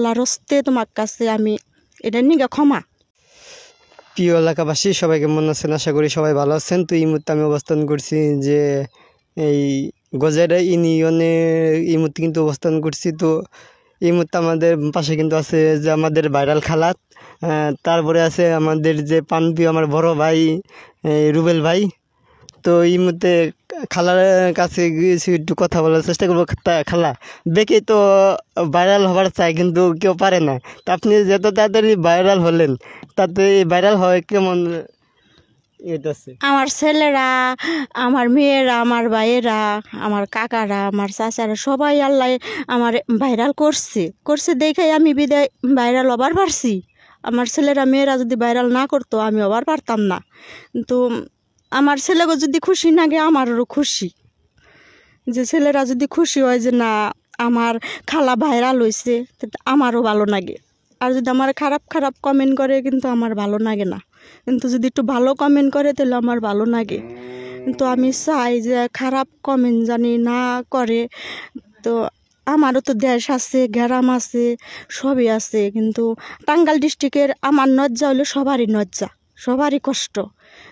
আল্লাহর হস্তে তোমার কাছে আমি এটা নিয়ে ক্ষমা। প্রিয় এলাকাবাসী সবাই কেমন আছেন? আশা করি সবাই ভালো আছেন। তো এই মুহূর্তে আমি অবস্থান করছি যে এই গজারা ইউনিয়নে এই মুহূর্তে কিন্তু অবস্থান করছি। তো এই মুহূর্তে আমাদের পাশে কিন্তু আছে যে আমাদের ভাইরাল খালাত, তারপরে আছে আমাদের যে পানপ্রিয় আমার বড় ভাই রুবেল ভাই। তো এই মুহূর্তে খালার কাছে গিয়েছি, একটু কথা বলার চেষ্টা করবো। খালা দেখে তো ভাইরাল হবার চাই, কিন্তু কেউ পারে না। তা আপনি যত তাড়াতাড়ি ভাইরাল হলেন, তাতে ভাইরাল হয় কেমন এটা আছে? আমার ছেলেরা, আমার মেয়েরা, আমার ভাইয়েরা, আমার কাকারা, আমার চাচারা সবাই আল্লাহ আমার ভাইরাল করছে দেখাই আমি বিদায় ভাইরাল হবার পারছি। আমার ছেলেরা মেয়েরা যদি ভাইরাল না করতো আমি হবার পারতাম না। কিন্তু আমার ছেলেকে যদি খুশি লাগে আমারও খুশি, যে ছেলেরা যদি খুশি হয় যে না আমার খালা ভাইরাল হয়েছে, আমারও ভালো লাগে। আর যদি আমার খারাপ খারাপ কমেন্ট করে কিন্তু আমার ভালো লাগে না, কিন্তু যদি একটু ভালো কমেন্ট করে তাহলে আমার ভালো লাগে। কিন্তু আমি চাই যে খারাপ কমেন্ট জানি না করে। তো আমারও তো দেশ আছে, গ্রাম আছে, সবই আছে, কিন্তু টাঙ্গাইল ডিস্ট্রিক্টের আমার নজ্জা হলো সবারই নজ্জা, সবারই কষ্ট।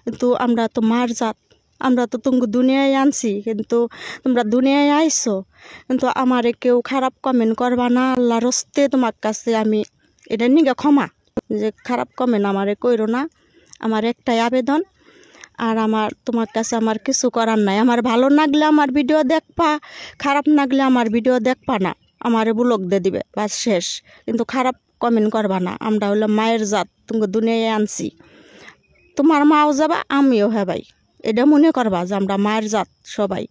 কিন্তু আমরা তো মার জাত, আমরা তো তুমি দুনিয়ায় আনছি, কিন্তু তোমরা দুনিয়ায় আইছো, কিন্তু আমারে কেউ খারাপ কমেন্ট করবা না। আল্লাহর হস্তে তোমার কাছে আমি এটা নিয়ে ক্ষমা, যে খারাপ কমেন্ট আমারে কইরো না। আমার একটাই আবেদন, আর আমার তোমার কাছে আমার কিছু করার নাই। আমার ভালো লাগলে আমার ভিডিও দেখবা, খারাপ লাগলে আমার ভিডিও দেখবা না, আমারে ব্লক দিয়ে দিবে, বাস শেষ। কিন্তু খারাপ কমেন্ট করবা না। আমরা হলো মায়ের জাত, তুমি দুনিয়ায় আনছি, তোমার মাও যাবা আমিও ভাই, এটা মনে করবা যে আমরা মায়ের জাত সবাই।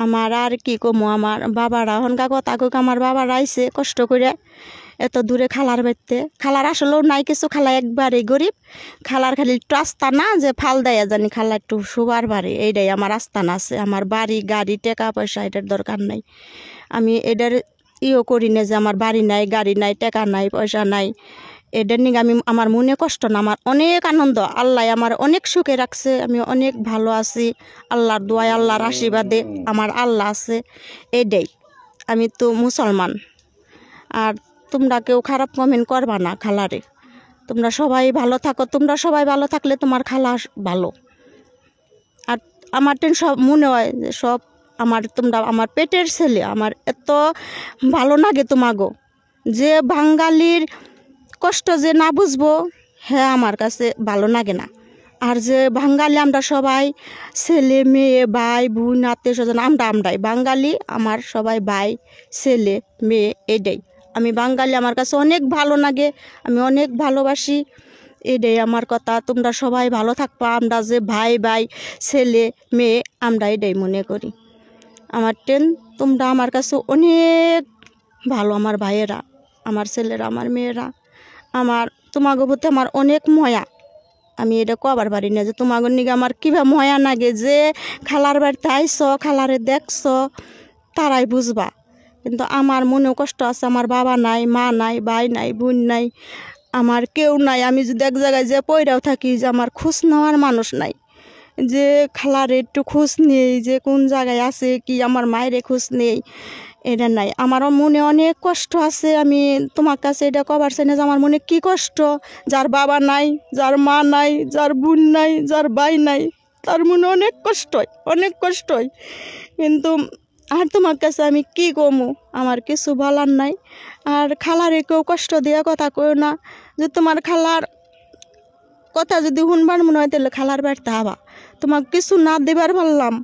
আমার আর কি কমো, আমার বাবারা হনকা কথা কক, আমার বাবারা আইছে কষ্ট করে এত দূরে খালার বাড়িতে। খালার আসলেও নাই কিছু, খালা একবারে গরিব। খালার খালি একটু আস্তানা যে ফাল দেয়া জানি খালা একটু শোবার বাড়ি, এইটাই আমার আস্তানা আছে। আমার বাড়ি গাড়ি টাকা পয়সা এটার দরকার নাই। আমি এটার করি না যে আমার বাড়ি নাই, গাড়ি নাই, টাকা নাই, পয়সা নাই। এটার নিয়ে আমি আমার মনে কষ্ট না, আমার অনেক আনন্দ। আল্লাহ আমার অনেক সুখে রাখছে, আমি অনেক ভালো আছি আল্লাহর দোয়ায়, আল্লাহর আশীর্বাদে আমার আল্লাহ আছে। এটাই, আমি তো মুসলমান। আর তোমরা কেউ খারাপ কমেন্ট করবা না খালারে। তোমরা সবাই ভালো থাকো, তোমরা সবাই ভালো থাকলে তোমার খালা ভালো। আর আমার সব মনে হয় যে সব তোমরা আমার পেটের ছেলে, আমার এত ভালো লাগে তোমাগো, যে বাঙালির কষ্ট যে না বুঝবো হ্যাঁ আমার কাছে ভালো লাগে না। আর যে বাঙালি আমরা সবাই ছেলে মেয়ে ভাই বোন আত্মীয় স্বজন, আমরাই বাঙালি, আমার সবাই ভাই ছেলে মেয়ে, এটাই আমি বাঙালি। আমার কাছে অনেক ভালো লাগে, আমি অনেক ভালোবাসি, এটাই আমার কথা। তোমরা সবাই ভালো থাকবা, আমরা যে ভাই ভাই ছেলে মেয়ে আমরা এটাই মনে করি। আমার তোমরা আমার কাছে অনেক ভালো, আমার ভাইয়েরা, আমার ছেলেরা, আমার মেয়েরা, আমার তোমাকে প্রতি আমার অনেক ময়া। আমি এটা কবার পারি না যে তোমাকে নিগে আমার কীভাবে ময়া লাগে, যে খালার বাড়িতে আইস, খালারে দেখছ, তারাই বুঝবা। কিন্তু আমার মনেও কষ্ট আছে, আমার বাবা নাই, মা নাই, ভাই নাই, বোন নাই, আমার কেউ নাই। আমি যদি এক জায়গায় যে পইরাও থাকি, যে আমার খোঁজ নেওয়ার মানুষ নাই, যে খালারে একটু খোঁজ নেই, যে কোন জায়গায় আছে কি, আমার মায়ের খোঁজ নেই, এটা নাই। আমারও মনে অনেক কষ্ট আছে। আমি তোমার কাছে এটা কবার চাই না যে আমার মনে কি কষ্ট, যার বাবা নাই, যার মা নাই, যার বোন নাই, যার ভাই নাই, তার মনে অনেক কষ্ট হয়, অনেক কষ্ট হয়। কিন্তু আর তোমার কাছে আমি কি কমু, আমার কিছু বলার নাই। আর খালারে কেউ কষ্ট দেওয়া কথা কই না, যে তোমার খালার কথা যদি শুনবার মনে হয় তাহলে খালার বাড়িতে আবা, তোমাকে কিছু না দেবার বললাম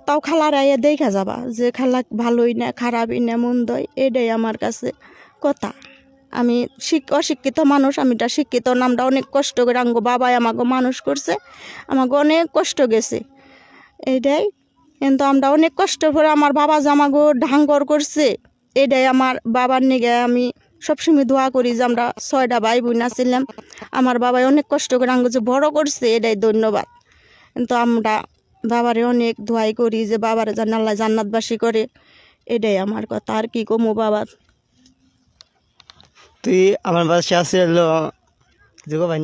তাও খালার আইয়া দেখা যাবা যে খালা ভালোই না খারাপই না মন্দই, এটাই আমার কাছে কথা। আমি অশিক্ষিত মানুষ, আমি এটা শিক্ষিত না। আমরা অনেক কষ্ট করে আঙ্গো বাবাই আমাকে মানুষ করছে, আমাকে অনেক কষ্ট গেছে এইটাই। কিন্তু আমরা অনেক কষ্ট করে আমার বাবা যে আমাকে ঢাঙ্গর করছে, এটাই আমার বাবার নিগে আমি সবসময় দোয়া করি যে আমরা 6টা ভাই বোন ছিলাম, আমার বাবাই অনেক কষ্ট করে আঙ্গো যে বড় করছে, এটাই ধন্যবাদ। কিন্তু আমরা বাবারে অনেক দোয়াই করি যে বাবারে যেন আল্লাহ জান্নাতবাসী করে, এটাই আমার কথা। আর কি কমু বাবা। তুই আমার বাসে আসে এলো যোগ ভাই